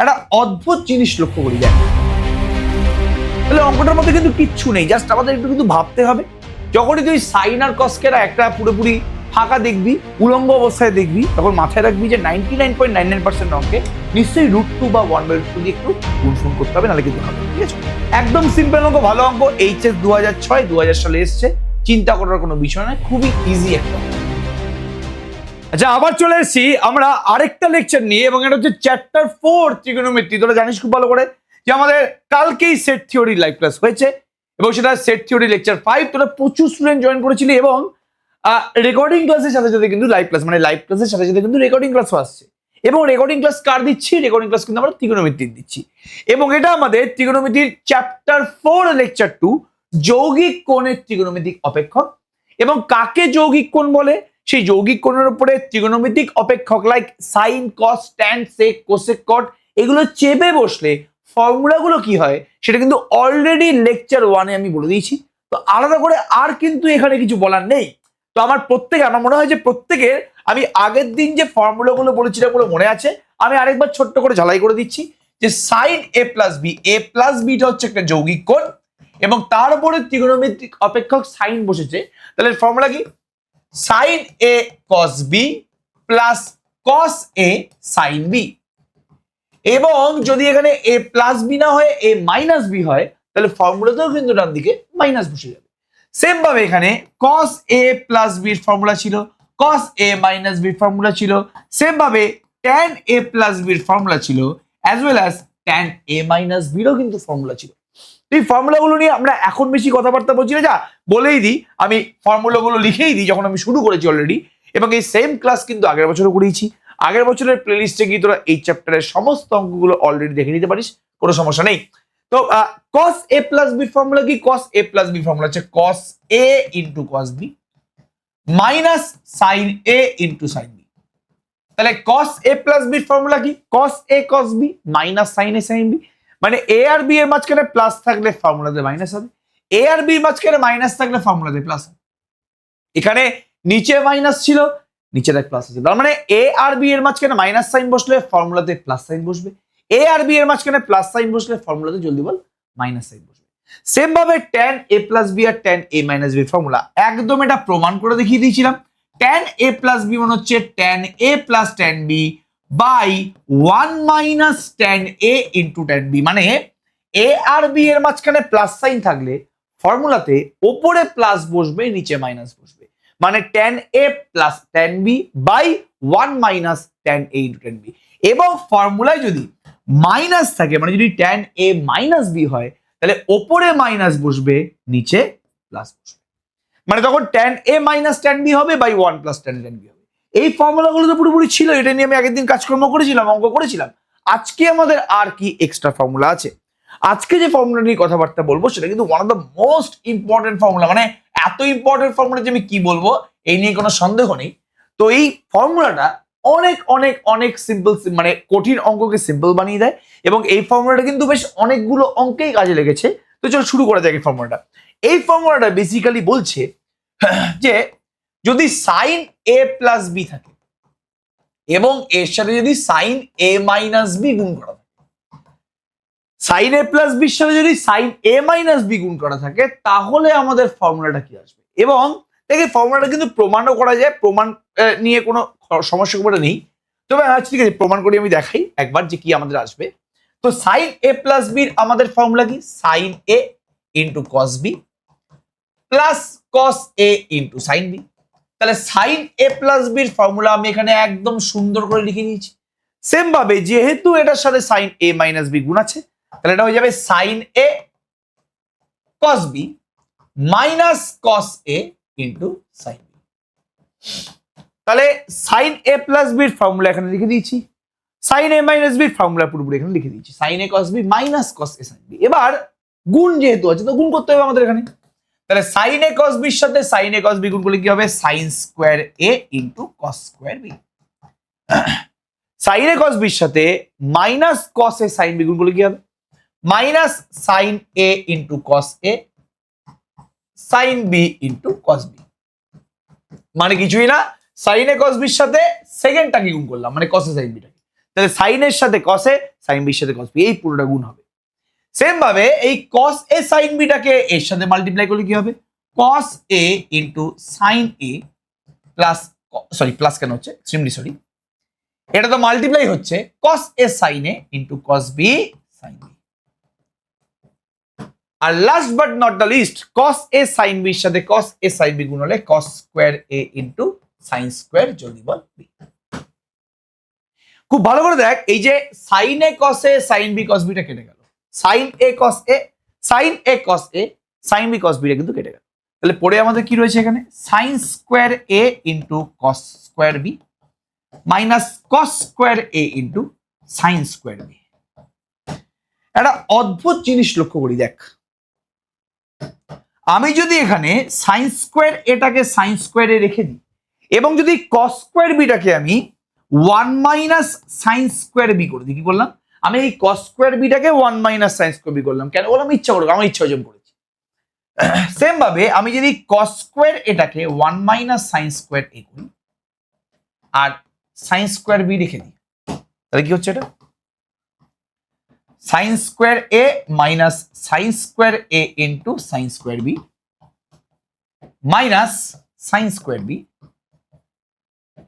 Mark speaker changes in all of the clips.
Speaker 1: একটা অদ্ভুত জিনিস লক্ষ্য করি যায়। তাহলে অঙ্কটার মধ্যে কিন্তু কিচ্ছু নেই, জাস্ট আমাদের একটু কিন্তু ভাবতে হবে। যখনই তুই সাইন আর কসকে একটা পুরোপুরি ফাঁকা দেখবি, উলম্ব অবস্থায় দেখবি, তখন মাথায় রাখবি যে 99.99% অঙ্কে নিশ্চয়ই √2 বা 1/2 দিয়ে একটু গুণফুন করতে হবে, নাহলে কিন্তু হবে। ঠিক আছে, একদম সিম্পল অঙ্ক, ভালো অঙ্ক। এইচএস 2006 সালে এসছে, চিন্তা করার কোনো বিষয় নয়, খুবই ইজি একটা। আচ্ছা, আবার চলে এসেছি আমরা আরেকটা লেকচার নিয়ে, এবং এটা হচ্ছে চ্যাপ্টার 4 ত্রিকোণমিতি। তোরা জানিস খুব ভালো করে যে আমাদের কালকেই সেট থিওরি লাইভ ক্লাস হয়েছে, এবং সেটা সেট থিওরি লেকচার 5। তোরা প্রচুর স্টুডেন্ট জয়েন করেছিলি, এবং রেকর্ডিং ক্লাসের সাথে সাথে কিন্তু লাইভ ক্লাস, মানে লাইভ ক্লাসের সাথে সাথে কিন্তু রেকর্ডিং ক্লাসও আসছে। এবং রেকর্ডিং ক্লাস কার দিচ্ছি? রেকর্ডিং ক্লাস কিন্তু আমরা ত্রিকোণমিতির দিচ্ছি, এবং এটা আমাদের ত্রিকোণমিতির চ্যাপ্টার 4 লেকচার 2, যৌগিক কোণের ত্রিকোণমিতিক অপেক্ষক। এবং কাকে যৌগিক কোণ বলে? সেই যৌগিক কোণের উপরে ত্রিকোণমিতিক অপেক্ষক like sign, cos, tan, sec, cosec, কট এগুলো চেপে বসলে ফর্মুলাগুলো কি হয় সেটা কিন্তু অলরেডি লেকচার 1-এ আমি বলে দিয়েছি। তো আলাদা করে আর কিন্তু এখানে কিছু বলার নেই। তো আমার মনে হয় যে প্রত্যেকের আমি আগের দিন যে ফর্মুলাগুলো বলেছিলাম ওগুলো মনে আছে। আমি আরেকবার ছোট্ট করে ঝালাই করে দিচ্ছি যে সাইন এ প্লাস বিটা হচ্ছে একটা যৌগিক কোণ, এবং তার উপরে ত্রিকোণমিতিক অপেক্ষক সাইন বসেছে। তাহলে ফর্মুলা কি? Sine A cos B plus cos A sine B. এবং যদি এখানে এ প্লাস বি না হয় এ মাইনাস বি হয়, তাহলে ফর্মুলাতেও কিন্তু ডান দিকে মাইনাস বসে যাবে। সেম ভাবে এখানে কস এ প্লাস বির ফর্মুলা ছিল, কস এ মাইনাস বির ফর্মুলা ছিল, সেম ভাবে ট্যান এ প্লাস বির ফর্মুলা ছিল, as well as tan A minus বিরও কিন্তু ফর্মুলা ছিল। এই ফর্মুলাগুলো নিয়ে আমরা এখন বেশি কথাবার্তা বলছি না, যা বলেই দিই, আমি ফর্মুলাগুলো লিখেই দিই যখন আমি শুরু করেছি অলরেডি। এবং এই সেম ক্লাস কিন্তু আগের বছরও করিয়েছি। আগের বছরের প্লেলিস্টে গিয়ে তোরা এই চ্যাপ্টারের সমস্ত অঙ্কগুলো অলরেডি দেখে নিতে পারিস, কোনো সমস্যা নেই। তো cos A plus B formula কি? Cos A plus B formula হচ্ছে cos A into cos B minus sine A into sine B. তাহলে কস এ প্লাস বির ফর্মুলা কি? Cos A cos B minus sine A sine B. মানে A R B এর মাঝখানে plus থাকলে ফর্মুলাতে minus হবে, এ আর B এর মাঝখানে মাইনাস থাকলে ফর্মুলাতে প্লাস হবে। এখানে নিচে মাইনাস ছিল, নিচে এক প্লাস আছে, তার মানে এ আর বি এর মাঝখানে মাইনাস সাইন বসলে ফর্মুলাতে প্লাস সাইন বসবে, এ আর বি এর মাঝখানে প্লাস সাইন বসলে ফর্মুলাতে জলদি বল মাইনাস সাইন বসবে। সেম ভাবে ট্যান এ প্লাস বি আর tan A minus B formula একদম এটা প্রমাণ করে দেখিয়ে দিয়েছিলাম। ট্যান এ প্লাস বি মানে হচ্ছে tan A plus tan B by 1 minus tan A into tan B. মানে এ আর বি এর মাঝখানে প্লাস সাইন থাকলে ফর্মুলাতে ওপরে প্লাস বসবে, নিচে মাইনাস বসবে। মানে tan A plus tan B by 1 minus tan A into tan B. এবং ফর্মুলায় যদি মাইনাস থাকে, মানে যদি ট্যান এ মাইনাস বি হয়, তাহলে ওপরে মাইনাস বসবে, নিচে প্লাস বসবে। মানে তখন tan A minus tan B হবে বাই 1 প্লাস ট্যান বি হবে। এই ফর্মুলাগুলো তো পুরোপুরি ছিল, এটা নিয়ে আমি আগের দিন কাজকর্ম করেছিলাম, অঙ্ক করেছিলাম। আজকে আমাদের আর কি এক্সট্রা ফর্মুলা আছে? আজকে যে ফর্মুলা নিয়ে কথাবার্তা বলবো সেটা কিন্তু one of the most important formula. মানে এত ইম্পর্টেন্ট ফর্মুলা যে আমি কি বলবো এই নিয়ে কোনো সন্দেহ নেই। তো এই ফর্মুলাটা অনেক অনেক অনেক সিম্পল, মানে কঠিন অঙ্ককে সিম্পল বানিয়ে দেয়, এবং এই ফর্মুলাটা কিন্তু বেশ অনেকগুলো অঙ্কেই কাজে লেগেছে। তো চলো শুরু করা যাক এই ফর্মুলাটা। এই ফর্মুলাটা বেসিক্যালি বলছে যে যদি সাইন এ প্লাস বি থাকে এবং এর সাথে যদি সাইন এ মাইনাস বি গুণ করা থাকে, সাইন এ প্লাস বির সাথে যদি সাইন এ মাইনাস বি গুণ করা থাকে, তাহলে আমাদের ফর্মুলাটা কি আসবে। এবং দেখে ফর্মুলাটা কিন্তু প্রমাণও করা যায়, প্রমাণ নিয়ে কোনো সমস্যা করে নেই। তবে আচ্ছা ঠিক আছে, প্রমাণ করি আমি দেখাই একবার যে কি আমাদের আসবে। তো সাইন এ প্লাস বির আমাদের ফর্মুলা কি? Sine A into cos B plus cos A into sine B. তাহলে সাইন এ প্লাস বির ফর্মুলা আমি এখানে একদম সুন্দর করে লিখে নিয়েছি। সেম ভাবে যেহেতু এটার সাথে সাইন এ মাইনাস বি গুণ আছে, তাহলে এটা হয়ে যাবে sign A cos B minus cos A into sine B. তাহলে সাইন এ প্লাস বির ফর্মুলা এখানে লিখে দিয়েছি, সাইন এ মাইনাস বির ফর্মুলা পুরোপুরি এখানে লিখে দিয়েছি, sign A cos B minus cos A sine B. এবার গুণ যেহেতু আছে তো গুণ করতে হবে আমাদের এখানে। তাহলে সাইন এ কস বির সাথে সাইন এ কস বি গুণ করলে কি হবে? Sine square A into cos square B. Sine A cos বির সাথে minus cos A sine B গুণ করলে কি হবে? Minus sine A into cos A sine B into cos B. মানে কিছুই না, সাইন এ কস বির সাথে সেকেন্ডটাকে গুণ করলাম, মানে কস এ সাইন বিটাকে। তাহলে সাইনের সাথে কসে, সাইন বির সাথে কস বি, এই পুরোটা গুণ হবে। সেম ভাবে এই কস এ সাইন বিটাকে এর সাথে মাল্টিপ্লাই করলে কি হবে, cos A into sine A plus, sorry plus কেন হচ্ছে, এক্সট্রিমলি সরি, এটা তো মাল্টিপ্লাই হচ্ছে cos A sine A into cos B sine B. আর last but not the least, cos A sine বির সাথে কস এ সাইন বি গুণ হলে cos square A into sine square যোগ বল বি। খুব ভালো করে দেখ, এই যে sine A cos A sine B cos beta কেটে গেল, sine A cos A, sine A cos A, sine B cos beta কিন্তু কেটে গেল। তাহলে পরে আমাদের কি রয়েছে এখানে, sine square A into cos square B minus cos square A into sine square B. একটা অদ্ভুত জিনিস লক্ষ্য করি, দেখ আমি যদি এখানে সাইন স্কোয়ার এটাকে সাইন স্কোয়ার এ রেখে দিই এবং যদি কস স্কোয়ার বিটাকে আমি 1 মাইনাস সাইন স্কোয়ার বি করে দিই, কি করলাম আমি এই কস স্কোয়ার বিটাকে 1 মাইনাস সাইন স্কোয়ার বি করলাম, কেন বললাম ইচ্ছা করবো, আমার ইচ্ছা অর্জন করেছি। সেম ভাবে আমি যদি কস স্কোয়ার এটাকে 1 মাইনাস সাইন স্কোয়ার এ করি আর সাইন স্কোয়ার বি রেখে দিই, তাহলে কি হচ্ছে এটা, sine square A minus sine square A into sine square B minus sine square B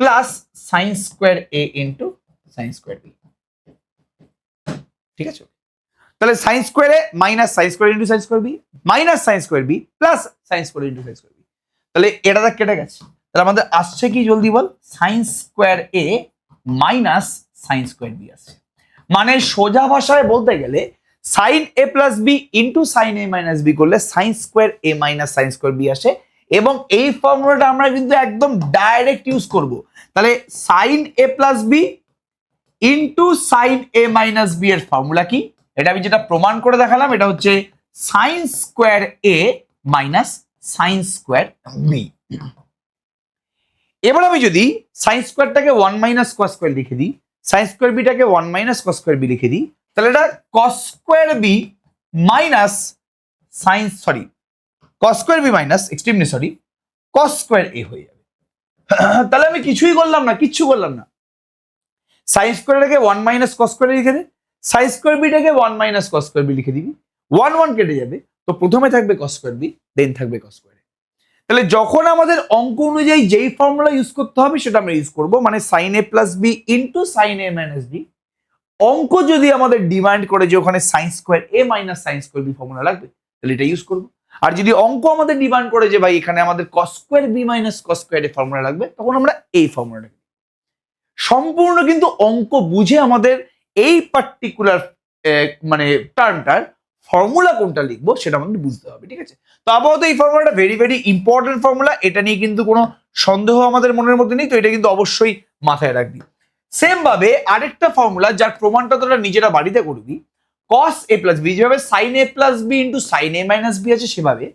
Speaker 1: plus sine square A into sine square B. ঠিক আছে, তাহলে sine square A minus sine square into sine square B minus sine square B plus sine square into sine square B, তাহলে এটা তো কেটে গেছে। তাহলে আমাদের আসছে কি, জলদি বল, sign square A minus sine square B আসছে। মানে সোজা ভাষায় বলতে গেলে sign A plus B into sine A minus B করলে sign square A minus sine square B আসে, এবং এই ফর্মুলাটা আমরা কিন্তু একদম ডাইরেক্ট ইউজ করব। তাহলে sine A plus B into sine A minus B এর ফর্মুলা কি, এটা আমি যেটা প্রমাণ করে দেখালাম, এটা হচ্ছে sine square A minus sine square B. এবার আমি যদি সাইন স্কোয়ারটাকে 1 মাইনাস কস স্কোয়ার লিখে দিই, সাইন স্কোয়ার বিটাকে 1 মাইনাস কস স্কোয়ার বি লিখে দিই, তাহলে এটা cos square B minus sine, sorry cos square B minus extremely sorry cos square A হয়ে যাবে। তাহলে আমি কিছুই করলাম না, কিচ্ছু করলাম না, সাইন স্কোয়ারটাকে 1 মাইনাস কস স্কোয়ার লিখে দে, সাইন স্কোয়ার বিটাকে 1 মাইনাস কস স্কোয়ার বি লিখে দিবি, 1 1 কেটে যাবে, তো প্রথমে থাকবে কস স্কোয়ার বি, দেন থাকবে কস স্কোয়ার। তাহলে যখন আমাদের অঙ্ক অনুযায়ী যেই ফর্মুলা ইউজ করতে হবে সেটা আমরা ইউজ করব, মানে sine A plus B into sine A minus B. অঙ্ক যদি আমাদের ডিমান্ড করে যে ওখানে sine square A minus sine square B formula লাগবে, তাহলে এটা ইউজ করবো। আর যদি অঙ্ক আমাদের ডিমান্ড করে যে ভাই এখানে আমাদের cos square B minus cos square A formula লাগবে, তখন আমরা এই ফর্মুলাটা সম্পূর্ণ কিন্তু অঙ্ক বুঝে আমাদের এই পার্টিকুলার মানে টার্মটার ফর্মুলা কোনটা লিখবো সেটা আমাদের বুঝতে হবে। ঠিক আছে, তো আপাতত এই ফর্মুলাটা ভেরি ভেরি ইম্পর্টেন্ট ফর্মুলা, এটা নিয়ে কিন্তু কোনো সন্দেহ আমাদের মনের মধ্যে নেই, তো এটা কিন্তু অবশ্যই মাথায় রাখবি। সেম ভাবে আরেকটা ফর্মুলা যার প্রমাণটা তোরা নিজেরা বাড়িতে করবি, কস এ প্লাস বি, যেভাবে sign A plus B into sine A minus B আছে, সেভাবে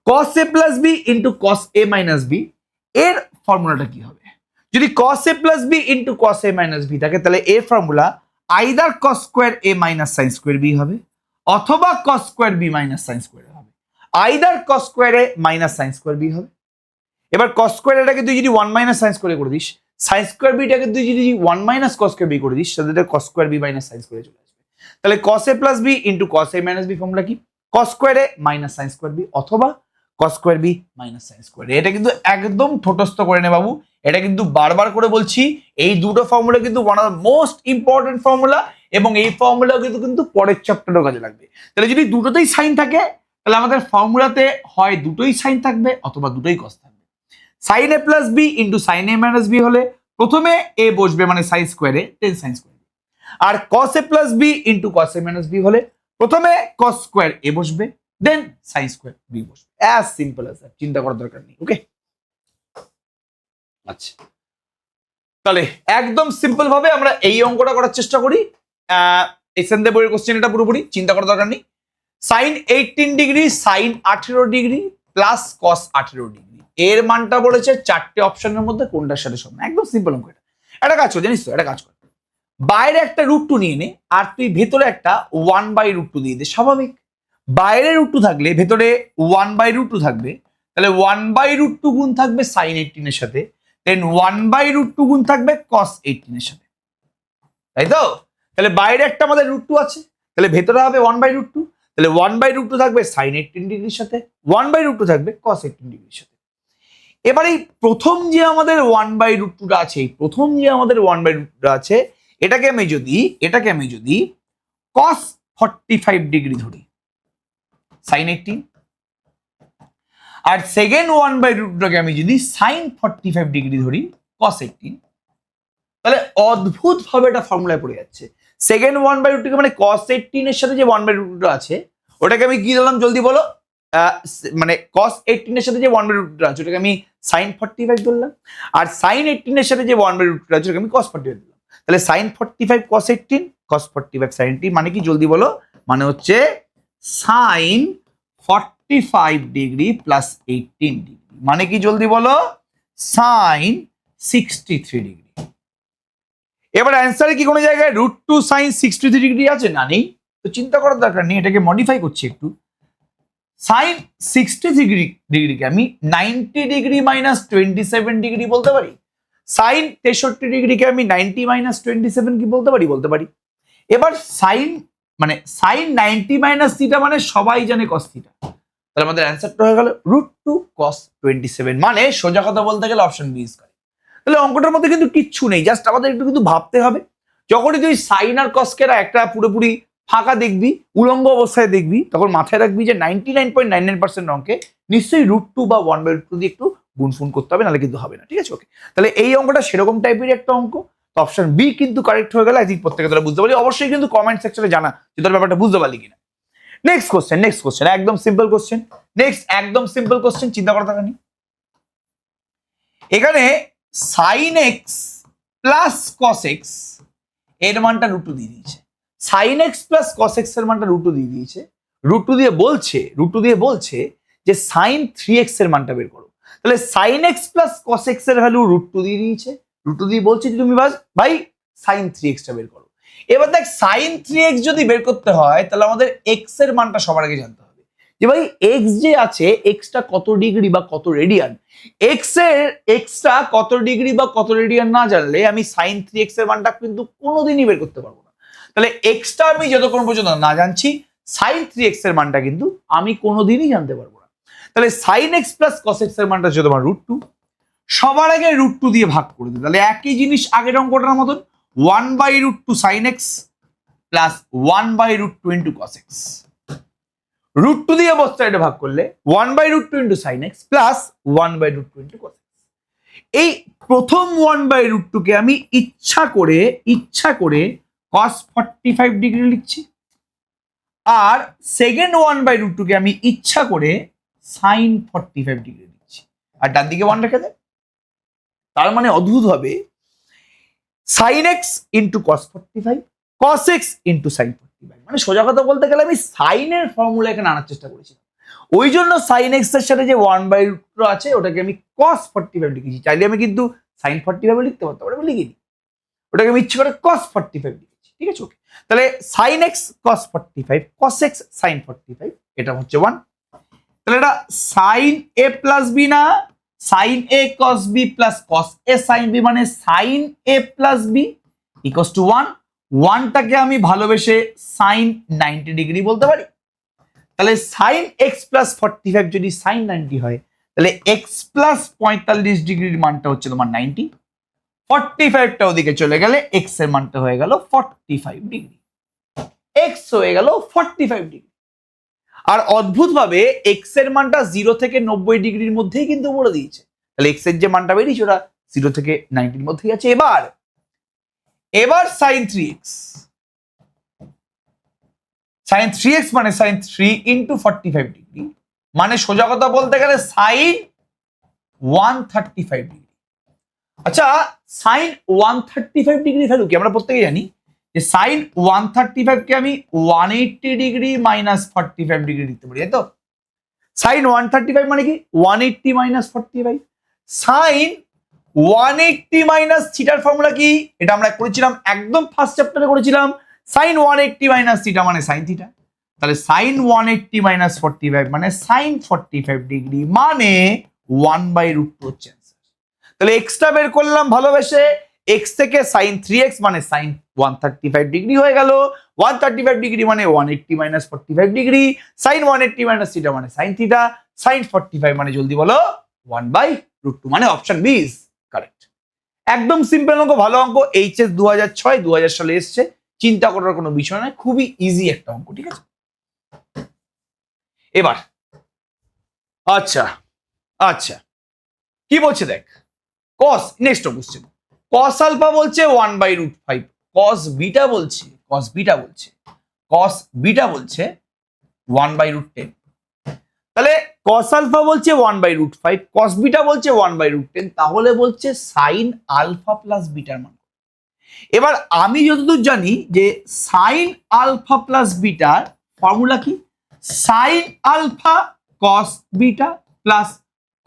Speaker 1: কস A plus B into cos A minus B এর ফর্মুলাটা কি হবে। যদি cos a plus b into cos a minus b থাকে, তাহলে এর formula either cos square a minus sin square b হবে অথবা cos square b minus sin square হবে, either cos square a minus sin square b হবে। এবার cos square এটাকে তুই যদি 1 minus sin স্কয়ার করে দিস, sin স্কয়ার b টাকে তুই যদি 1 minus cos স্কয়ার b করে দিস, তাহলে cos square b minus sin square চলে আসবে। তাহলে cos a plus b into cos a minus b formula কি, cos square a minus sin square b অথবা cos square b minus sin square. এটা কিন্তু একদম ঠোঁটস্থ করে নে বাবু, এটা কিন্তু বারবার করে বলছি, এই দুটো ফর্মুলা কিন্তু one of the most important formula, এবং এই ফর্মুলা কিন্তু পরের চ্যাপ্টারেও কাজে লাগবে। তাহলে যদি দুটোতেই সাইন থাকে, তাহলে আমাদের ফর্মুলাতে হয় দুটোই সাইন থাকবে অথবা দুটোই কস থাকবে। Sign A plus B into sine A minus B হলে প্রথমে এ বসবে, মানে sign square A then sine square, R cos A plus B into cos A minus B হলে প্রথমে কস স্কোয়ার এ বসবে দেন সাইন স্কোয়ার বি বসবে। অ্যাজ সিম্পল অ্যাজ দ্যাট, চিন্তা করার দরকার নেই। ওকে, আচ্ছা তাহলে একদম সিম্পল ভাবে আমরা এই অঙ্কটা করার চেষ্টা করি। এসএন দে বইয়ের কোশ্চেন, এটা পুরোপুরি চিন্তা করার দরকার নেই। Sine 18 degree sine 18 degree plus cos 18 degree, এর মানটা বলেছে চারটে অপশনের মধ্যে কোনটার সাথে সমান। একদম সিম্পল অঙ্ক এটা। একটা কাজ কর, জানিস তো, একটা কাজ কর, বাইরে একটা √2 নিয়ে নে আর তুই ভেতরে একটা 1/√2 দিয়ে দে। স্বাভাবিক, বাইরে √2 থাকলে ভেতরে 1/√2 থাকবে, তাহলে 1/√2 গুণ থাকবে সাইন 18 এর সাথে, দেন 1/√2 গুণ থাকবে cos 18 এর সাথে। তাই তো? তাহলে বাইরে একটা আমাদের √2 আছে, তাহলে ভেতরে হবে 1/√2, তাহলে 1/√2 থাকবে sin 18 ডিগ্রির সাথে, 1/√2 থাকবে cos 18 ডিগ্রির সাথে। এবার এই প্রথম যে আমাদের 1/√2টা আছে, এই প্রথম যে আমাদের 1/√2টা আছে, এটাকে আমি যদি cos 45 ডিগ্রি ধরি sin 18, আর সেকেন্ড 1/√2টাকে আমি যদি sin 45 ডিগ্রি ধরি cos 18, তাহলে অদ্ভুত ভাবে এটা ফর্মুলায় পড়ে যাচ্ছে। সেকেন্ড 1/√2 মানে cos 18 এর সাথে যে 1/√2টা আছে ওটাকে আমি কি দিলাম জলদি বলো? মানে cos 18 এর সাথে যে 1/√2টা আছে ওটাকে আমি sin 45 ধরলাম, আর sin 18 এর সাথে যে 1/√2টা আছে ওটাকে আমি cos 45 দিলাম। তাহলে sin 45 cos 18, cos 45 sin 18 মানে কি জলদি বলো? মানে হচ্ছে sin 45 ডিগ্রি প্লাস 18 ডিগ্রি মানে কি জলদি বলো? sin 63 degree. এবার অ্যান্সারে কি কোনো জায়গায় √2 sin 63 ডিগ্রি আছে? না, নেই। তো চিন্তা করার দরকার নেই, এটাকে মডিফাই করছি একটু। sin 63 ডিগ্রিকে আমি 90 ডিগ্রি মাইনাস 27 ডিগ্রি বলতে পারি। sin 63 ডিগ্রিকে আমি 90 মাইনাস 27 কি বলতে পারি? বলতে পারি। এবার sin 90 মাইনাস থিটা মানে সবাই জানে cos থিটা, তাহলে আমাদের অ্যান্সারটা হয়ে গেল √2 cos 27, মানে সোজা কথা বলতে গেলে অপশন বি ইজ কারেক্ট। তাহলে অঙ্কটার মধ্যে কিন্তু কিচ্ছু নেই, জাস্ট আমাদের একটু কিন্তু ভাবতে হবে। যখনই তুই সাইন আর কসকেরা একটা পুরোপুরি ফাঁকা দেখবি, উলঙ্গ অবস্থায় দেখবি, তখন মাথায় রাখবি যে 99.99% অঙ্কে নিশ্চয়ই √2 বা 1/√2 দিয়ে একটু গুণফুন করতে হবে, নাহলে কিন্তু হবে না। ঠিক আছে, ওকে। তাহলে এই অঙ্কটা সেরকম টাইপের একটা অঙ্ক, তো অপশন বি কিন্তু কারেক্ট হয়ে গেল। আই থিঙ্ক প্রত্যেকে তোরা বুঝতে পারলি। অবশ্যই কিন্তু কমেন্ট সেকশনে জানা যে তোর ব্যাপারটা বুঝতে পারলি কিনা। নেক্সট কোশ্চেন একদম সিম্পল কোশ্চেন, চিন্তা করা দরকার নেই। এখানে sin x plus cos x এর মানটা √2 দিয়ে দিয়েছে। sin x plus cos x এর মানটা √2 দিয়ে দিয়েছে। √2 দিয়ে বলছে যে sin 3x এর মানটা বের করো। তাহলে sin x plus cos x এর ভ্যালু √2 দিয়ে দিয়েছে। √2 দিয়ে বলছে যে তুমি ভাই sin 3x টা বের করো। এবার দেখ sin 3x যদি বের করতে হয় তাহলে আমাদের x এর মানটা সবার আগে জানতে হবে যে ভাই x যে আছে x টা কত ডিগ্রি বা কত রেডিয়ান। x টা কত ডিগ্রি বা কত রেডিয়ান না জানলে আমি sin 3x এর মানটা কিন্তু কোনোদিনই বের করতে পারবো না। তাহলে x টা আমি যতক্ষণ পর্যন্ত না জানছি sin 3x এর মানটা কিন্তু আমি কোনোদিনই জানতে পারবো না। তাহলে sin x plus cos x এর মানটা হচ্ছে তোমার √2, সবার আগে √2 দিয়ে ভাগ করে দিই। তাহলে একই জিনিস আগের অঙ্কটার মতন 1/√2 sin x plus 1/√2 into cos x, √2 দিয়ে both সাইডে ভাগ করলে 1/√2 into sin x plus 1/√2 into cos x। এই প্রথম 1/√2 কে আমি ইচ্ছা করে cos 45 ডিগ্রি লিখছি, আর সেকেন্ড 1/√2 কে আমি ইচ্ছা করে sin 45 ডিগ্রি লিখছি, আর ডান দিকে 1 রেখে দেয়। তার মানে অদ্ভুত হবে sin x into cos 45, cos x into sin 45, মানে সোজা কথা বলতে গেলে আমি সাইনের ফর্মুলা এখানে আনার চেষ্টা করেছিলাম। ওই জন্য sin x এর সাথে যে 1/√2 আছে ওটাকে আমি cos 45 লিখেছি। চাইলে আমি কিন্তু sin 45 লিখতে পারতাম, ওটা আমি লিখিনি, ওটাকে আমি ইচ্ছে করে cos 45 লিখেছি। ঠিক আছে, ওকে। তাহলে sin x cos 45, cos x sin 45, এটা হচ্ছে 1। তাহলে এটা sin a plus b না, sin a cos b plus cos a sin b, মানে sin a plus b equals to 1। 1টাকে আমি ভালোবেসে sin 90 ডিগ্রি বলতে পারি। তাহলে sin x plus 45 যদি sin 90 হয় তাহলে x plus 45 ডিগ্রির মানটা হচ্ছে তোমার 90, 45টা ওদিকে চলে গেলে x এর মানটা হয়ে গেল 45 ডিগ্রি, x হয়ে গেল 45 ডিগ্রি। আর অদ্ভুত ভাবে x এর মানটা 0 থেকে 90 ডিগ্রির মধ্যেই কিন্তু বলে দিয়েছে। তাহলে x এর যে মানটা বেরিয়েছে ওটা 0 থেকে 90 মধ্যেই আছে। এবার sin 3x মানে sin 3 into 45 ডিগ্রি, মানে সোজা কথা বলতে গেলে sin 135 ডিগ্রি। আচ্ছা, sin 135 ডিগ্রি ভ্যালু কি আমরা প্রত্যেকেই জানি যে sin 135 কে আমি 180 ডিগ্রি মাইনাস 45 ডিগ্রি লিখতে পারি, তাই তো? sin 135 মানে কি 180 মাইনাস 45। sin 180 মাইনাস থিটার ফর্মুলা কি? এটা আমরা করেছিলাম একদম ফার্স্ট চ্যাপ্টারে করেছিলাম। sin 180 মাইনাস থিটা মানে sin থিটা। তাহলে sin 180 মাইনাস 45 মানে sin 45 ডিগ্রি, মানে 1/√2 হচ্ছে। তাহলে এক্সট্রা বের করলাম ভালোবেসে, এক্স থেকে সাইন 3x মানে সাইন 135 ডিগ্রি হয়ে গেল, 135 ডিগ্রি মানে 180 minus 45 degree, sine 180 minus theta মানে সাইন থিটা, সাইন 45 মানে জলদি বলো 1/√2, মানে অপশন বি ইজ কারেক্ট। একদম সিম্পল অঙ্ক, ভালো অঙ্ক, এইচএস 2006 সালে এসছে, চিন্তা করার কোনো বিষয় নয়, খুবই ইজি একটা অঙ্ক, ঠিক আছে। এবার আচ্ছা আচ্ছা কি বলছে দেখ, কস, নেক্সট কোশ্চেন, কস আলফা বলছে 1/√5, কস বিটা বলছে 1/10, তাহলে কস আলফা বলছে 1/√5, কস বিটা বলছে 1/10, তাহলে বলছে সাইন আলফা প্লাস বিটার মান। এবার আমি যতদূর জানি যে সাইন আলফা প্লাস বিটার ফর্মুলা কি, sine alpha cos beta plus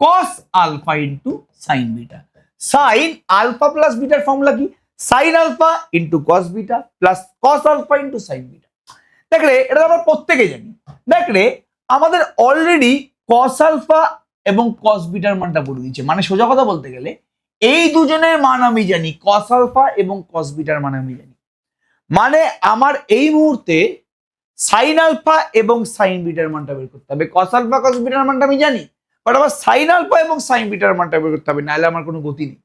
Speaker 1: cos alpha into sine beta. Sine alpha plus বিটার ফর্মুলা কি, sine alpha into cos beta plus cos alpha into sine beta. দেখলে এটা আমরা প্রত্যেকে জানি, দেখলে আমাদের অলরেডি কস আলফা এবং কস বিটার মানটা বলে দিচ্ছে, মানে সোজা কথা বলতে গেলে এই দুজনের মান আমি জানি, কস আলফা এবং কস বিটার মান আমি জানি, মানে আমার এই মুহূর্তে সাইন আলফা এবং সাইন বিটার মানটা বের করতে হবে। কস আলফা কস বিটার মানটা আমি জানি, বাট আমার সাইন আলফা এবং সাইন বিটার মানটা বের করতে হবে, নাহলে আমার কোনো গতি নেই।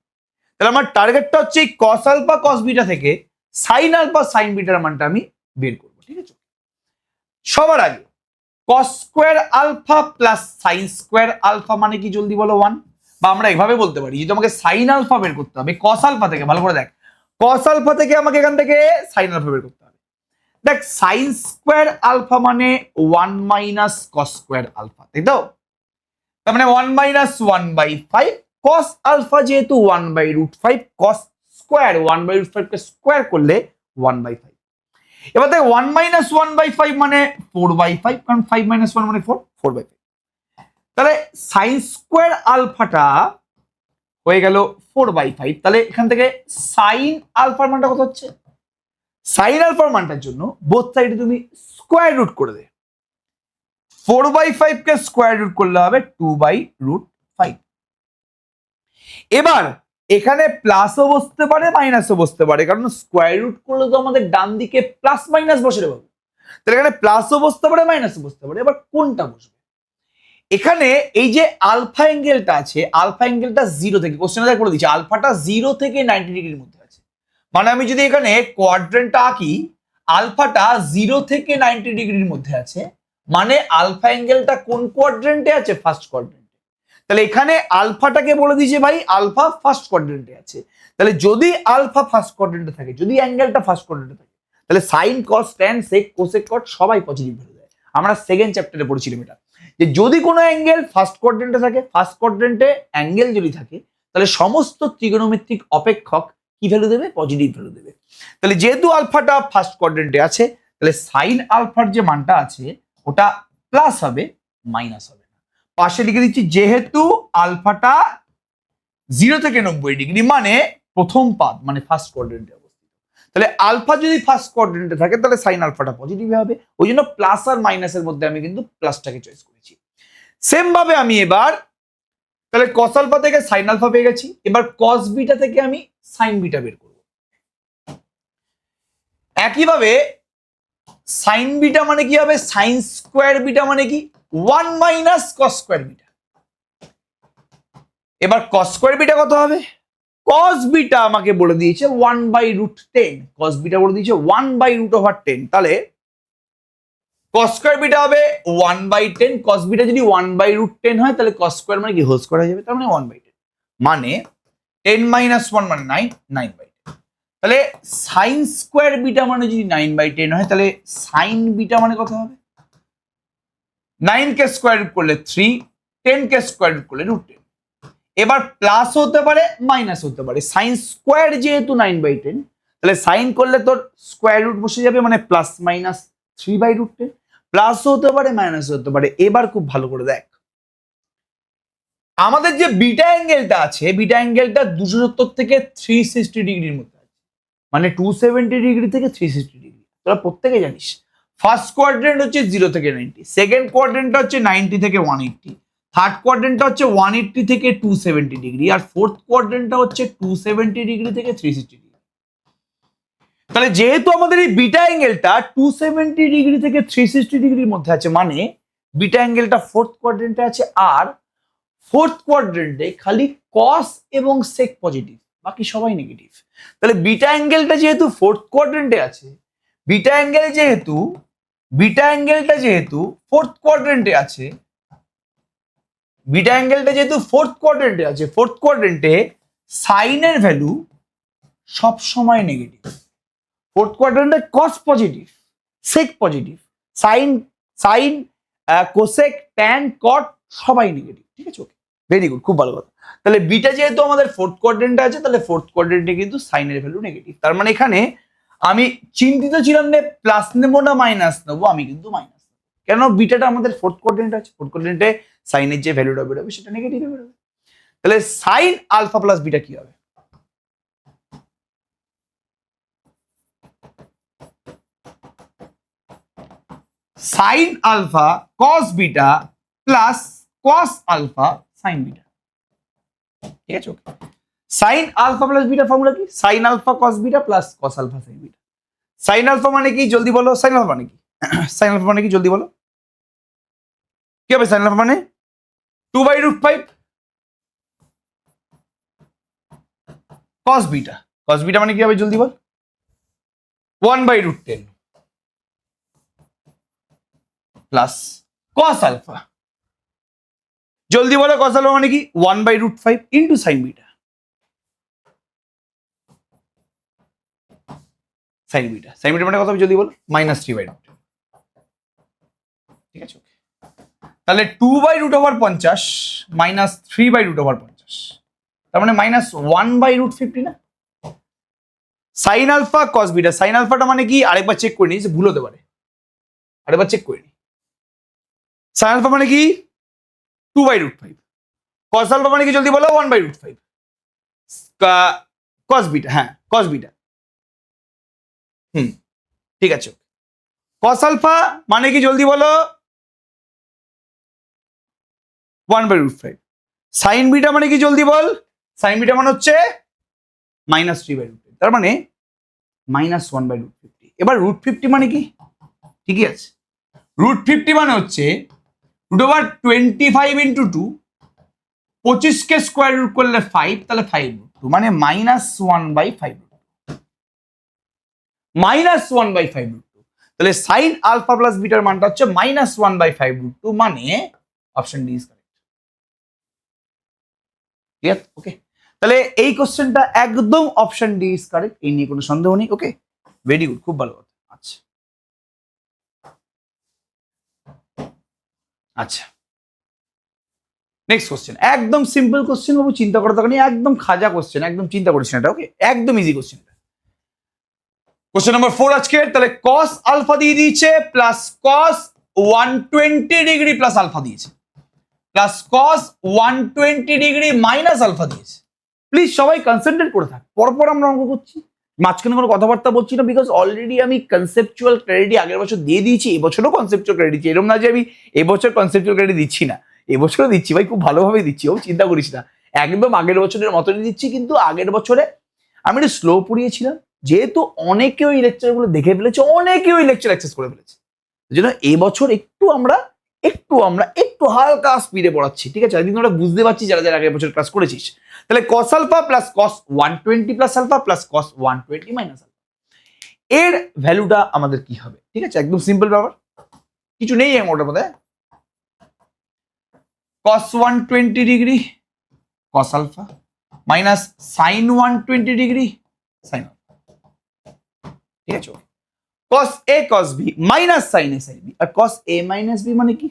Speaker 1: তাহলে আমার টার্গেটটা হচ্ছে এই কস আলফা কস বিটা থেকে সাইন আলফা সাইন বিটার মানটা আমি বের করবো, ঠিক আছে। সবার আগে cos square alpha plus sine square alpha মানে কি জলদি বলো 1, বা আমরা এভাবে বলতে পারি যে তোমাকে সাইন আলফা বের করতে হবে কস আলফা থেকে, ভালো করে দেখ, কস আলফা থেকে আমাকে এখান থেকে সাইন আলফা বের করতে হবে। দেখ সাইন স্কোয়ার আলফা মানে 1 মাইনাস কস স্কোয়ার আলফা, তাই তো, তার মানে 1 মাইনাস 1/5, কস আলফা যেহেতু 1/√5, কস স্কোয়ার 1/√5 কে স্কোয়ার করলে 1/5। এবার দেখ 1 মাইনাস 1/5 মানে 4/5, কারণ 5 মাইনাস 1 মানে 4/5। তাহলে সাইন স্কোয়ার আলফাটা হয়ে গেল 4/5, তাহলে এখান থেকে সাইন আলফার মানটা কত হচ্ছে, সাইন আলফার মানটার জন্য বোথ সাইডে তুমি স্কোয়ার রুট করে দে, 4/5 কে স্কোয়ার রুট করলে হবে 2/√5। এবার এখানে প্লাসও বসতে পারে মাইনাসও বসতে পারে, কারণ স্কোয়ার রুট করলে তো আমাদের ডান দিকে প্লাস মাইনাস বসে দেবো, তাহলে এখানে প্লাসও বসতে পারে মাইনাসও বসতে পারে। এবার কোনটা বসবে, এখানে এই যে আলফা অ্যাঙ্গেলটা আছে, আলফা অ্যাঙ্গেলটা 0 থেকে, কোশ্চেনে করে দিচ্ছি, আলফাটা 0 থেকে 90 ডিগ্রির মধ্যে আছে, মানে আমি যদি এখানে কোয়াড্রেন্টটা আঁকি, আলফাটা 0 থেকে 90 ডিগ্রির মধ্যে আছে, মানে আলফা অ্যাঙ্গেলটা কোন কোয়াড্রেন্টে আছে, ফার্স্ট কোয়াড্রেন্টে। তাহলে এখানে আলফাটাকে বলে দিয়েছে ভাই আলফা ফার্স্ট কোয়াড্রেন্টে আছে, তাহলে যদি আলফা ফার্স্ট কোয়াড্রেন্টে থাকে, যদি অ্যাঙ্গেলটা ফার্স্ট কোয়াড্রেন্টে থাকে, তাহলে sine cos tan sec cosec cot সবাই পজিটিভ ভ্যালু দেয়। আমরা সেকেন্ড চ্যাপ্টারে পড়েছিলাম এটা, যে যদি কোনো অ্যাঙ্গেল ফার্স্ট কোয়াড্রেন্টে থাকে, ফার্স্ট কোয়াড্রেন্টে অ্যাঙ্গেল যদি থাকে, তাহলে সমস্ত ত্রিগোণমিতিক অপেক্ষক কি ভ্যালু দেবে, পজিটিভ ভ্যালু দেবে। তাহলে যেহেতু আলফাটা ফার্স্ট কোয়াড্রেন্টে আছে, তাহলে সাইন আলফার যে মানটা আছে ওটা প্লাস হবে, মাইনাস হবে না। পাশে লিখে দিচ্ছি, যেহেতু আলফাটা 0 থেকে 90 ডিগ্রি মানে প্রথম পাদ, মানে ফার্স্ট কোয়াড্রেন্টে অবস্থিত, তাহলে আলফা যদি ফার্স্ট কোয়াড্রেন্টে থাকে তাহলে সাইন আলফাটা পজিটিভ হবে, ওই জন্য প্লাস আর মাইনাসের মধ্যে আমি কিন্তু প্লাসটাকে চয়েস করেছি। সেম ভাবে আমি এবার তাহলে কস আলফা থেকে সাইন আলফা পেয়ে গেছি, এবার কস বিটা থেকে আমি সাইন বিটা বের করব। একইভাবে সাইন বিটা মানে কি হবে, সাইন স্কোয়ার বিটা মানে কি 1 মাইনাস কস স্কোয়ার বিটা। এবার কস স্কোয়ার বিটা কত হবে, কস বিটা আমাকে বলে দিয়েছে 1/√10, কস বিটা বলে দিয়েছে 1/√10, তাহলে কস স্কোয়ার বিটা হবে 1/10, কস বিটা যদি 1/√10 হয় তাহলে কস স্কোয়ার মানে কি হোল স্কোয়ার হয়ে যাবে, তার মানে 1/10, মানে 10 মাইনাস 1 মানে 9/10। তাহলে সাইন স্কোয়ার বিটা মানে যদি 9/10 হয়, তাহলে সাইন বিটা মানে কত হবে, 9 কে স্কোয়ার রুট করলে 3, 10 কে স্কোয়ার রুট করলে √10। এবার প্লাস হতে পারে মাইনাস হতে পারে, সাইন স্কোয়ার যেহেতু 9/10, তাহলে সাইন করলে তোর স্কোয়ার রুট বসে যাবে, মানে প্লাস মাইনাস 3/√10, প্লাস হতে পারে মাইনাস হতে পারে। এবার খুব ভালো করে দেখ, আমাদের যে বিটা অ্যাঙ্গেলটা আছে, বিটা অ্যাঙ্গেলটা 270 থেকে 360 ডিগ্রির মধ্যে আছে, মানে 270 ডিগ্রি থেকে 360 ডিগ্রি। তোরা প্রত্যেকে জানিস ফার্স্ট কোয়াড্রেন্ট হচ্ছে 0 থেকে 90, সেকেন্ড কোয়াড্রেন্টটা হচ্ছে 90 থেকে 180, থার্ড কোয়াড্রেন্টটা হচ্ছে 180 থেকে 270 ডিগ্রি, আর ফোর্থ কোয়াড্রেন্টটা হচ্ছে 270 ডিগ্রি থেকে 360 ডিগ্রি। তাহলে যেহেতু আমাদের এই বিটা অ্যাঙ্গেলটা 270 ডিগ্রি থেকে 360 ডিগ্রির মধ্যে আছে, মানে বিটা অ্যাঙ্গেলটা ফোর্থ কোয়াড্রেন্টে আছে, আর ফোর্থ কোয়াড্রেন্টে খালি কস এবং সেক পজিটিভ, বাকি সবাই নেগেটিভ। তাহলে বিটা অ্যাঙ্গেলটা যেহেতু ফোর্থ কোয়াড্রেন্টে আছে, বিটা অ্যাঙ্গেলটা যেহেতু ফোর্থ কোয়াড্রেন্টে আছে, বিটা অ্যাঙ্গেলটা যেহেতু ফোর্থ কোয়াড্রেন্টে আছে, ফোর্থ কোয়াড্রেন্টে সাইনের ভ্যালু সব সময় নেগেটিভ। ফোর্থ কোয়াড্রেন্টে cos positive, sec positive, sine cosec tan cot সবাই নেগেটিভ। ঠিক আছে, ওকে, ভেরি গুড, খুব ভালো কথা। তাহলে বিটা যেহেতু আমাদের ফোর্থ কোয়াড্রেন্টে আছে, তাহলে ফোর্থ কোয়াড্রেন্টে কিন্তু সাইনের ভ্যালু নেগেটিভ। তার মানে এখানে আমি চিন্তিত ছিলাম না প্লাস নেবো না মাইনাস নেবো, আমি কিন্তু মাইনাস নেবো, কেন বিটাটা আমাদের ফোর্থ কোয়াড্রেন্টে আছে, ফোর্থ কোয়াড্রেন্টে সাইনের যে ভ্যালুটা বেরোবে সেটা নেগেটিভ বেরোবে। তাহলে সাইন আলফা প্লাস বিটা কি হবে? Sine alpha cos beta plus cos alpha sine beta. ঠিক আছে, okay. Sine alpha plus beta formula কি? Sine alpha cos beta plus cos alpha sine beta. Sine alpha মানে কি জলদি বলো? সাইন আলফা মানে কি? সাইন আলফা মানে কি জলদি বলো? কি হবে সাইন আলফা মানে? 2/√5 কস বিটা। কস বিটা মানে কি হবে জলদি বল? 1/√10 প্লাস কস আলফা। জলদি বলো কস আলফা মানে কি? 1/√5 into sine beta. Sign beta মানে কত হবে জলদি বলো? -3/√10। ঠিক আছে, ওকে। তাহলে 2/√50 -3/√50, তার মানে -1/√50 না? Sine alpha cos beta, sine আলফাটা মানে কি আরেকবার চেক করে নিই, ভুল হতে পারে, আরেকবার চেক করে নিই। সাইন আলফা মানে কি 2/√5, কস আলফা মানে কি জলদি বলো? 1/√5 কস বিটা, হ্যাঁ কস বিটা। ঠিক আছে, কস আলফা মানে কি জলদি বলো? 1/√5। সাইন বিটা মানে কি জলদি বল? সাইন বিটা মানে হচ্ছে -3/√10, তার মানে -1/√50। এবার √50 মানে কি? ঠিকই আছে, √50 মানে হচ্ছে √25 × 2, 25 কে স্কোয়ার রুট করলে 5, তাহলে 5√2 মানে -1/5, -1/5√2। তাহলে সাইন আলফা প্লাস বিটার মানটা হচ্ছে -1/5√2, মানে option D is correct. Clear? Okay, তাহলে এই কোশ্চেনটা একদম অপশন ডি ইজ কারেক্ট, এই নিয়ে কোনো সন্দেহ নেই। ওকে, ভেরি গুড, খুব ভালো কথা। আচ্ছা আচ্ছা, নেক্সট কোশ্চেন, একদম সিম্পল কোশ্চেন বাবু, চিন্তা করার দরকার নেই, একদম খাজা কোশ্চেন, একদম চিন্তা করিস না এটা। ওকে, একদম ইজি কোশ্চেন। কোশ্চেন নাম্বার 4 আজকের। তাহলে কস আলফা দিয়ে দিয়েছে plus cos 120 degree plus alpha দিয়েছে, plus cos 120 degree minus alpha দিয়েছে। প্লিজ সবাই কনসেন্ট্রেট করে থাক, পরপর আমরা অঙ্ক করছি, মাঝখানে কোনো কথাবার্তা বলছি না, বিকজ অলরেডি আমি কনসেপচুয়াল ক্রেডিট আগের বছর দিয়ে দিয়েছি, এবছরও কনসেপচুয়াল ক্রেডিট দিচ্ছি। এরকম না যে আমি এবছর কনসেপচুয়াল ক্রেডিট দিচ্ছি না, এবছরও দিচ্ছি ভাই, খুব ভালোভাবে দিচ্ছি, ও চিন্তা করিস না, একদম আগের বছরের মতনই দিচ্ছি। কিন্তু আগের বছরে আমি একটু স্লো পড়িয়েছিলাম, যেহেতু অনেকে ওই লেকচারগুলো দেখে ফেলেছে, অনেকে ওই লেকচার অ্যাক্সেস করে ফেলেছে, এই জন্য এবছর একটু হালকা স্পিডে পড়াচ্ছি। ঠিক আছে, একদিন আমরা বুঝতে পারছি যারা যারা আগের বছর ক্লাস করেছিস। তাহলে cos alpha plus cos 120 plus alpha plus cos 120 minus alpha, এর ভ্যালুটা আমাদের কি হবে? ঠিক আছে, একদম সিম্পল ব্যাপার, কিছু নেই এর ওটার মধ্যে। Cos 120 degree cos alpha minus sine 120 degree sine alpha. ঠিক আছে, cos a cos b minus sin a sin b, আর cos a মাইনাস b মানে কি?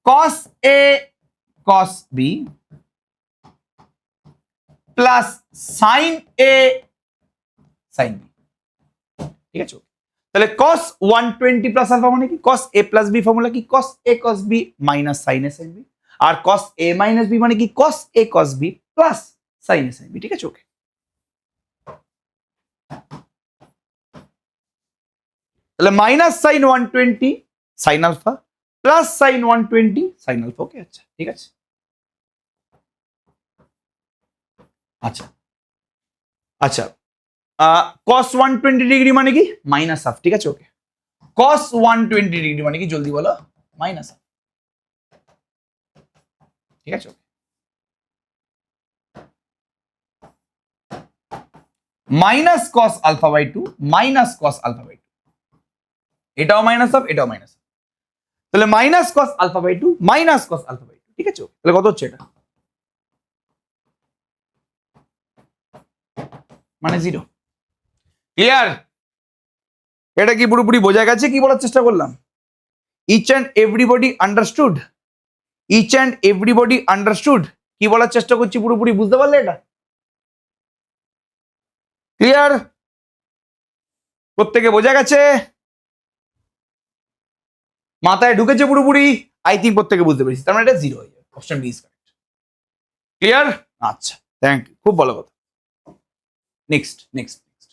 Speaker 1: cos a cos b plus sin a sin b। ঠিক আছে, তাহলে cos 120 plus alpha মানে কি? cos a plus b formula কি? cos a cos b minus sin a sin b, আর cos a মাইনাস b মানে কি? cos a cos b plus sin a sin b। ঠিক আছে, ওকে। তাহলে minus sine 120 sine alpha plus sine 120 sine alpha. Okay, আচ্ছা ঠিক আছে। আচ্ছা আচ্ছা, cos 120 ডিগ্রি মানে কি? Minus half. ঠিক আছে, ওকে। cos 120 ডিগ্রি মানে কি? জলদি বলো। Minus half. ঠিক আছে, minus cos alpha by 2 minus cos alpha by 2, এটাও মাইনাস হাফ, এটাও মাইনাস হাফ। তাহলে minus cos alpha by 2 minus cos alpha by 2। ঠিক আছে, তাহলে কত হচ্ছে এটা? মানে 0। ক্লিয়ার? এটা কি পুরোপুরি বোঝা গেছে কি বলার চেষ্টা করলাম? Each and everybody understood? Each and everybody understood কি বলার চেষ্টা করছি? পুরোপুরি বুঝতে পারলে এটা? ক্লিয়ার? প্রত্যেকে বোঝা গেছে? মাথায় ঢুকেছে পুরোপুরি? আই থিঙ্ক প্রত্যেকে বুঝতে পেরেছি। তার মানে এটা 0 হয়ে যাবে। Option B is correct. Clear? আচ্ছা, থ্যাংক ইউ, খুব ভালো কথা। নেক্সট নেক্সট নেক্সট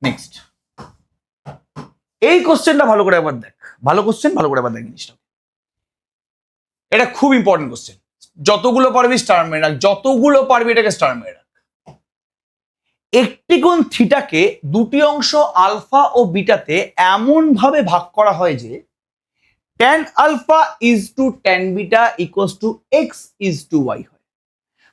Speaker 1: নেক্সট এই কোশ্চেনটা ভালো করে একবার দেখ। ভালো কোশ্চেন, ভালো করে একবার দেখ জিনিসটা। এটা খুব ইম্পর্টেন্ট কোশ্চেন। যতগুলো পারবি স্টার মেরে রাখ, যতগুলো পারবি এটাকে স্টার মেরে রাখ। একটি কোণ থিটাকে দুটি অংশ আলফা ও বিটাতে এমন ভাবে ভাগ করা হয় যে tan alpha is to tan beta equals to x is to y হয়।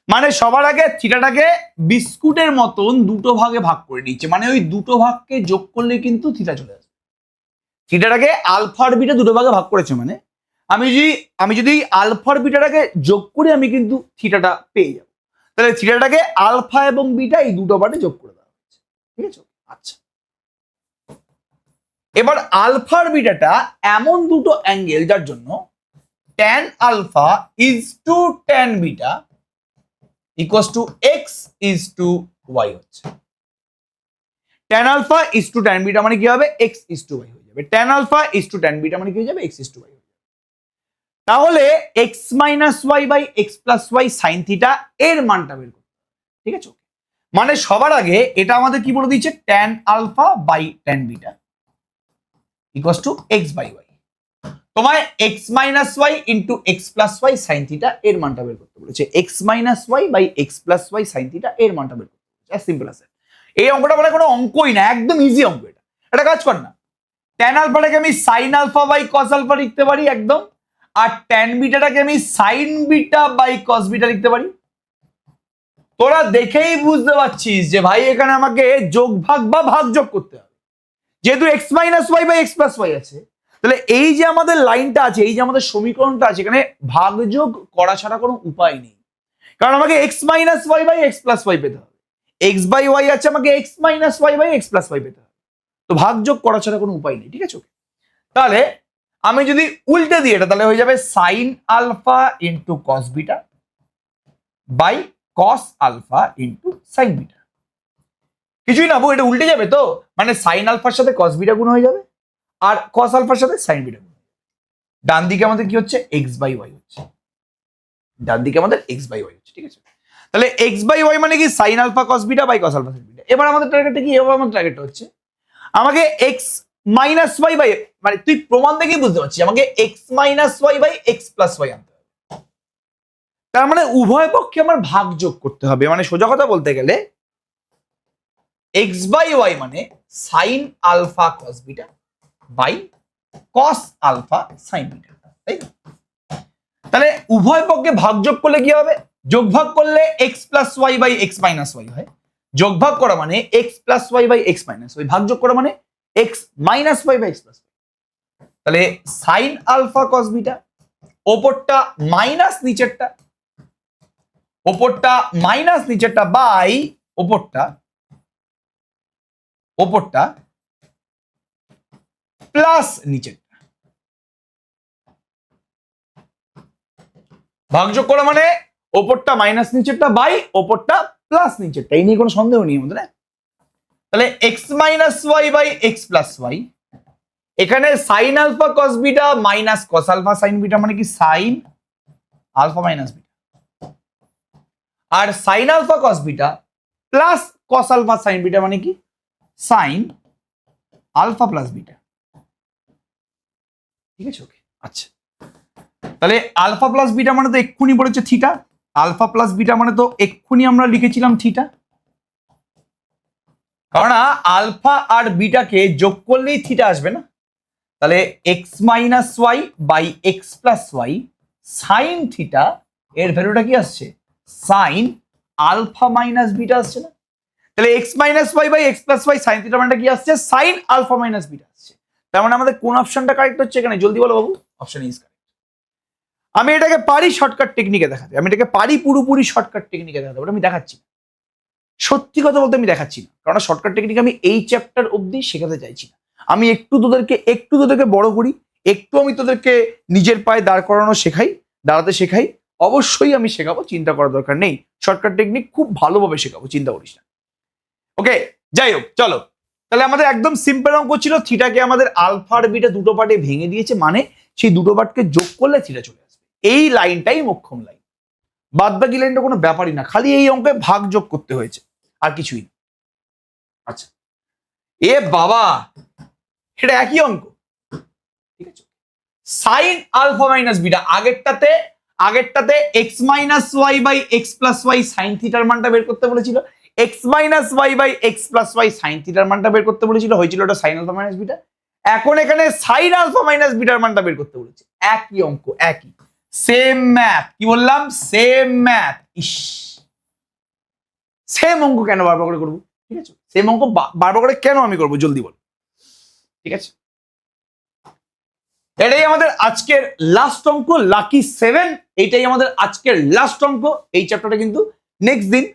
Speaker 1: মানে সবার আগে থিটাটাকে বিস্কুটের মতন দুটো ভাগে ভাগ করে নিচ্ছে। মানে ওই দুটো ভাগকে যোগ করলে কিন্তু থিটা চলে আসবে। থিটাটাকে আলফা আর বিটা দুটো ভাগে ভাগ করেছে, মানে আমি যদি আলফা আর বিটাটাকে যোগ করে আমি কিন্তু থিটাটা পেয়ে যাব। তাহলে থিটাটাকে আলফা এবং বিটা এই দুটো পার্টে যোগ করে দেওয়া হচ্ছে। ঠিক আছে, আচ্ছা। এবার আলফা আর বিটাটা এমন দুটো অ্যাঙ্গেল যার জন্য tan alpha is to tan beta equals to x is to y হচ্ছে। tan alpha is to tan beta মানে কি হবে? x ইজ টু y হয়ে যাবে। tan alpha is to tan beta মানে কি হয়ে যাবে? x is to y। তাহলে x minus Y by X plus Y sine theta এর মানটা বের করতে হবে। ঠিক আছে, মানে সবার আগে এটা আমাদের কি বলে দিচ্ছে? tan alpha by tan beta equals to x by Y. তোমায় x minus Y into X plus Y sine theta এর মানটা বের করতে বলেছে। x minus Y by X plus Y sine theta এর মানটা বের করতে বলেছে। সিম্পল আছে। এই অঙ্কটা মানে কোনো অঙ্কই না, একদম ইজি অঙ্ক এটা। এটা কাজ কর না, tan আলফাটাকে আমি sine alpha by cos alpha লিখতে পারি একদম, আর tan বিটাটাকে আমি sine beta by cos beta লিখতে পারি। তোরা দেখেই বুঝতে পারছিস যে ভাই এখানে আমাকে যোগ ভাগ বা ভাগ যোগ করতে হবে। যেহেতু x minus Y by X plus Y আছে, তাহলে এই যে আমাদের লাইনটা আছে, এই যে আমাদের সমীকরণটা আছে, এখানে ভাগ যোগ করা ছাড়া কোনো উপায় নেই। কারণ আমাকে x minus Y by X plus Y পেতে হবে। x বাই ওয়াই আছে, আমাকে x minus Y by X plus Y পেতে হবে। তো ভাগ যোগ করা ছাড়া কোনো উপায় নেই। ঠিক আছে, তাহলে আমি যদি উল্টে দিই এটা, তাহলে হয়ে যাবে sine alpha into cos beta by cos alpha into sine beta. কিছুই না, এটা উল্টে যাবে। তো মানে সাইন আলফার সাথে কস বিটা গুণ হয়ে যাবে, আর কস আলফার সাথে সাইন বিটা গুণ। ডান দিকে আমাদের কি হচ্ছে? এক্স বাই ওয়াই হচ্ছে। ডান দিকে আমাদের এক্স বাই ওয়াই হচ্ছে। ঠিক আছে, তাহলে এক্স বাই ওয়াই মানে কি? Sine alpha cos beta by cos alpha sine beta. এবার আমাদের টার্গেটটা কি? এবার আমাদের টার্গেটটা হচ্ছে আমাকে এক্স মাইনাস ওয়াই বাই, মানে তুই প্রমাণ দেখেই বুঝতে পারছিস আমাকে X minus Y by X plus Y আনতে হবে। তার মানে উভয় পক্ষে আমার ভাগ যোগ করতে হবে। মানে সোজা কথা বলতে গেলে এক্স বাই ওয়াই মানে sine alpha cos beta by cos alpha sine beta, তাই না? তাহলে উভয় পক্ষে ভাগ যোগ করলে কি হবে? যোগ ভাগ করলে X plus Y by X minus Y হয়। যোগ ভাগ করা মানে X plus Y by X minus Y. ভাগ যোগ করা মানে X minus Y by X plus Y. তাহলে সাইন আলফা কস বিটা, ওপরটা মাইনাস নিচেরটা, ওপরটা মাইনাস নিচেরটা বাই ওপরটা প্লাস নিচেরটা। ভাগযোগ করা মানে ওপরটা মাইনাস নিচেরটা বাই ওপরটা প্লাস নিচেরটা। এই নিয়ে কোনো সন্দেহ নেই আমাদের। তাহলে X minus Y by X plus Y, এখানে sine alpha cos beta minus cos alpha sine beta মানে কি? Sine alpha minus beta. আর sine alpha cos beta plus cos alpha sine beta মানে কি? Sine alpha plus beta. ঠিক আছে ওকে। আচ্ছা তাহলে আলফা প্লাস বিটা মানে তো এক্ষুনি বলেছে থিটা, আলফা প্লাস বিটা মানে তো এক্ষুনি আমরা লিখেছিলাম থিটা, কারণ আলফা আর বিটাকে যোগ করলেই থিটা আসবে না। তাহলে X minus Y by X plus Y sine theta, এর ভ্যালুটা কি আসছে সাইন আলফা মাইনাস বিটা আসছে না। তাহলে X minus Y by X plus Y sine theta মানটা কি আসছে সাইন আলফা মাইনাস বিটা আসছে। তার মানে আমাদের কোন অপশনটা কারেক্ট হচ্ছে এখানে, জলদি বলো বাবু। Option is correct. আমি এটাকে পারি শর্টকাট টেকনিকে দেখাতে, আমি এটাকে পারি পুরোপুরি শর্টকাট টেকনিকে দেখাতে, ওটা আমি দেখাচ্ছি না। সত্যি কথা বলতে আমি দেখাচ্ছি না, কারণ শর্টকাট টেকনিক আমি এই চ্যাপ্টার অবধি শেখাতে চাইছি না। আমি একটু তোদেরকে বড় করি, একটু আমি তোদেরকে নিজের পায়ে দাঁড় করানো শেখাই, দাঁড়াতে শেখাই। অবশ্যই আমি শেখাবো, চিন্তা করার দরকার নেই। শর্টকাট টেকনিক খুব ভালোভাবে শেখাবো, চিন্তা করিস না। ওকে যাই হোক চলো, তাহলে আমাদের একদম সিম্পল অঙ্ক ছিল, থিটাকে আমাদের আলফা আর বিটা দুটো পার্টে ভেঙে দিয়েছে, মানে সেই দুটো পার্টকে যোগ করলে থিটা চলে আসবে। এই লাইনটাই মোক্ষম লাইন, বাদ বাকি লাইনটা কোনো ব্যাপারই না, খালি এই অঙ্কে ভাগ যোগ করতে হয়েছে, আর কিছুই না। আচ্ছা এ বাবা, এটা একই অঙ্ক, ঠিক আছে। সাইন আলফা মাইনাস বিটা, আগেরটাতে X minus Y by X plus Y sine থিটার মানটা বের করতে বলেছিল, X minus Y by X plus Y sine থিটার মানটা বের করতে বলেছিল, হয়েছিল ওটা সাইন আলফা মাইনাস বিটা। এখন এখানে সাইন আলফা মাইনাস বিটার মানটা বের করতে বলেছে, একই অঙ্ক, একই সেম ম্যাথ। কি বললাম, সেম ম্যাথ। ইস, সেম অঙ্ক কেন বারবার করে করবো, ঠিক আছে। সেম অঙ্ক বারবার করে কেন আমি করবো, জলদি বল, ঠিক আছে। এটাই আমাদের আজকের লাস্ট অঙ্ক, লাকি 7। এইটাই আমাদের আজকের লাস্ট অঙ্ক। এই চ্যাপ্টারটা কিন্তু নেক্সট দিন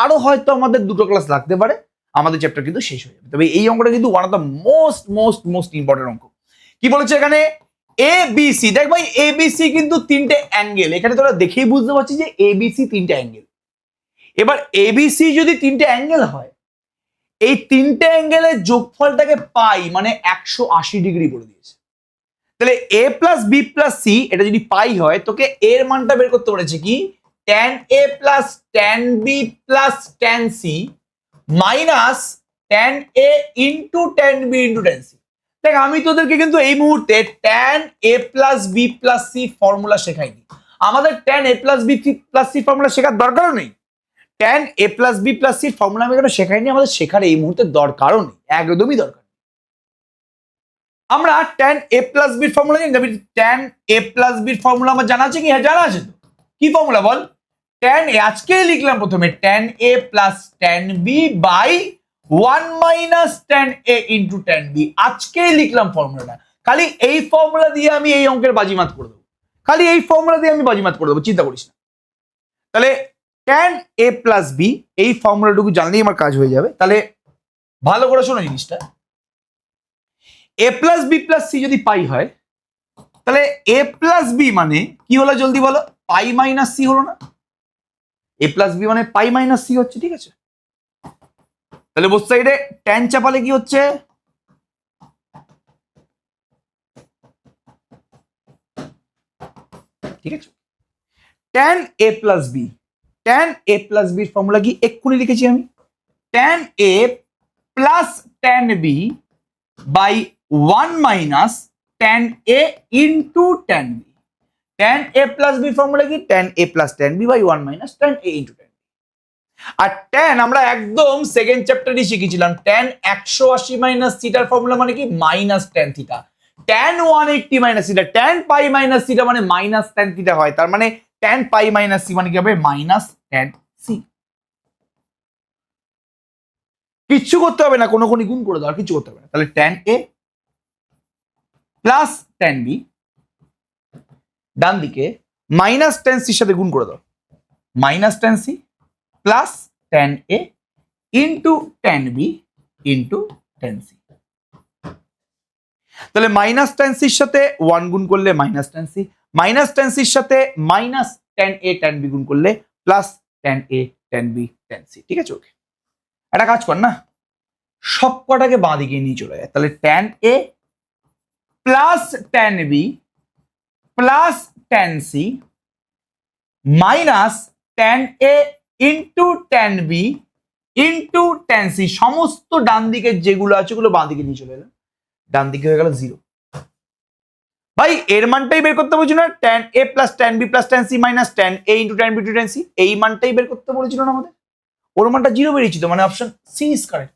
Speaker 1: আরো হয়তো আমাদের দুটো ক্লাস লাগতে পারে, আমাদের চ্যাপ্টার কিন্তু শেষ হয়ে যাবে। তবে এই অঙ্কটা কিন্তু one of the most important অঙ্ক। কি বলেছে এখানে, এ বি সি, দেখ ভাই এ বি সি কিন্তু তিনটে অ্যাঙ্গেল, এখানে তোরা দেখেই বুঝতে পারছিস যে এ বি সি তিনটে অ্যাঙ্গেল। এবার এ বি সি যদি তিনটে অ্যাঙ্গেল হয়, এই তিনটে অ্যাঙ্গেলের যোগফলটাকে পাই মানে 180 ডিগ্রি বলে দিয়েছে। তাহলে এ প্লাস বি প্লাস সি এটা যদি পাই হয়, তোকে এর মানটা বের করতে বলেছে কি tan a plus tan b plus tan c minus tan a into tan b into tan c। দেখ আমি তোদেরকে কিন্তু এই মুহূর্তে tan a plus b plus c formula শেখাইনি, আমাদের tan a plus b plus c formula শেখার দরকারও নেই। tan a plus b plus c formula আমি কেন শেখাইনি, আমাদের শেখার এই মুহূর্তে দরকারও নেই, একদমই দরকার। আমরা tan a plus b formula জানি, tan a plus b formula আমার জানা আছে কি? হ্যাঁ জানা আছে তো। কি ফর্মুলা বল? tan a, আজকেই লিখলাম প্রথমে tan a plus tan b by 1 minus tan a into tan b, আজকেই লিখলাম ফর্মুলাটা। খালি এই ফর্মুলা দিয়ে আমি এই অঙ্কের বাজিমাত করে দেবো, খালি এই ফর্মুলা দিয়ে আমি বাজিমাত করে দেবো, চিন্তা করিস না। তাহলে tan a প্লাস b এই ফর্মুলাটুকু জানলেই আমার কাজ হয়ে যাবে। তাহলে ভালো করে শোনো জিনিসটা, a plus B plus C যদি পাই হয়, তাহলে a প্লাস বি মানে কি হলো জলদি বলো, পাই মাইনাস সি হলো না? a প্লাস বি মানে পাই মাইনাস সি হচ্ছে, ঠিক আছে। তাহলে বোথ সাইডে tan চাপালে কি হচ্ছে, ঠিক আছে। tan a plus B, tan a plus বির ফর্মুলা কি এক্ষুনি লিখেছি আমি, tan a plus tan b by 1 minus tan a into tan b। tan a plus B formula কি, tan a plus tan b by 1 minus tan a into tan b। আর tan আমরা একদম second চ্যাপ্টারই শিখেছিলাম, tan 180 minus থিটার formula মানে কি minus tan theta, tan 180 minus theta, tan পাই minus theta মানে minus tan theta হয়, তার মানে tan পাই মাইনাস সি মানে কি হবে মাইনাস tan সি। কিচ্ছু করতে হবে না, কোনো গুণ করে দাও, কিছু করতে হবে না। তাহলে tan a plus tan b ডান দিকে মাইনাস tan c সাথে গুণ করে দাও, minus tan c plus tan a into tan b into tan c। তাহলে মাইনাস tan c সাথে 1 গুণ করলে minus tan c, minus tan c সাথে minus tan a tan b গুণ করলে plus tan a tan b tan c, ঠিক আছে। ওকে, একটা কাজ কর না, সব কটাকে বাঁ দিকে নিয়ে চলে যায়। তাহলে tan a plus tan b plus tan c minus tan a into tan b into tan c, সমস্ত ডান দিকে যেগুলো আছে ওগুলো বাঁ দিকে নিয়ে চলে এলাম, ডান দিকে হয়ে গেল 0। ভাই এর মানটাই বের করতে বলছিল না, tan a plus tan b plus tan c minus tan a into tan b টু tan c, এই মানটাই বের করতে বলেছিল না আমাদের, ওর মানটা 0 বেরিয়েছিল, মানে অপশন সি ইজ কারেক্ট।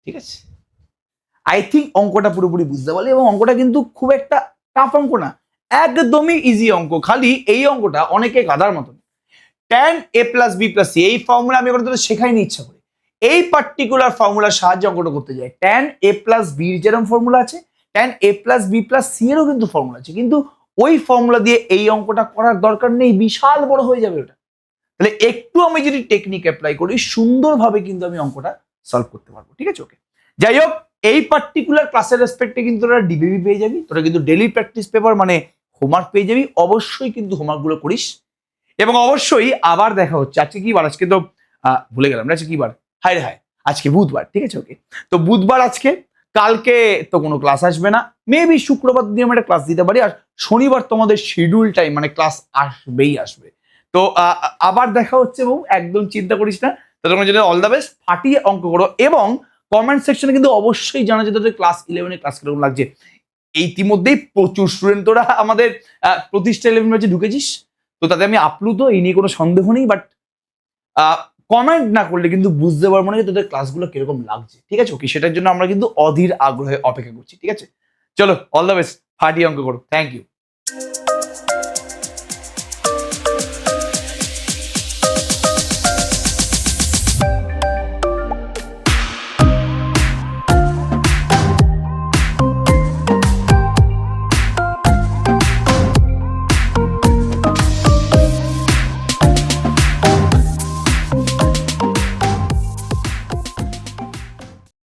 Speaker 1: ঠিক আছে, আই থিঙ্ক অঙ্কটা পুরোপুরি বুঝতে পারলি, এবং অঙ্কটা কিন্তু খুব একটা টাফ অঙ্ক না, একদমই ইজি অঙ্ক, খালি এই অঙ্কটা অনেকে গাধার মতন tan a plus b plus c এই ফর্মুলা আমি এখন তোদের শেখাইনি ইচ্ছা করে, এই পার্টিকুলার ফর্মুলার সাহায্যে অঙ্কটা করতে যায়। tan a প্লাস b এর যেরকম ফর্মুলা আছে, tan a plus b plus c এরও কিন্তু ফর্মুলা আছে, কিন্তু ওই ফর্মুলা দিয়ে এই অঙ্কটা করার দরকার নেই, বিশাল বড় হয়ে যাবে ওটা। তাহলে একটু আমি যদি টেকনিক অ্যাপ্লাই করি, সুন্দরভাবে কিন্তু আমি অঙ্কটা সলভ করতে পারবো। ঠিক আছে, ওকে। যাই হোক, এই পার্টিকুলার ক্লাসের রেসপেক্টে কিন্তু তোরা ডিবিবি পেয়ে যাবি, তোরা কিন্তু ডেলি প্র্যাকটিস পেপার মানে হোমওয়ার্ক পেয়ে যাবি, অবশ্যই কিন্তু হোমওয়ার্কগুলো করিস, এবং অবশ্যই আবার দেখা হচ্ছে। আজকে কি বার? আজকে তো ভুলে গেলাম, আজকে কি বার? হায় রে হায়, আজকে বুধবার। ঠিক আছে, ওকে। তো বুধবার আজকে, কালকে তো কোনো ক্লাস আসবে না, মেবি শুক্রবার দিন আমরা একটা ক্লাস দিতে পারি, আর শনিবার তোমাদের শিডিউল টাইম মানে ক্লাস আসবেই আসবে। তো আবার দেখা হচ্ছে বউ, একদম চিন্তা করিস না। তো তোমার জন্য অল দ্য বেস্ট, ফাটিয়ে অঙ্ক করো, এবং কমেন্ট সেকশনে কিন্তু অবশ্যই জানা যে তোদের ক্লাস 11 ক্লাস কিরকম লাগছে। ইতিমধ্যেই প্রচুর স্টুডেন্ট তোরা আমাদের প্রতিষ্ঠা 11 ব্যাচে ঢুকেছিস, তো তাতে আমি আপ্লুত, এই নিয়ে কোনো সন্দেহ নেই, বাট কমেন্ট না করলে কিন্তু বুঝতে পারবো না যে তোদের ক্লাসগুলো কিরকম লাগছে। ঠিক আছে, ওকে, সেটার জন্য আমরা কিন্তু অধীর আগ্রহে অপেক্ষা করছি। ঠিক আছে, চলো, অল দ্য বেস্ট, ফাটিয়ে অঙ্ক করো। Thank you.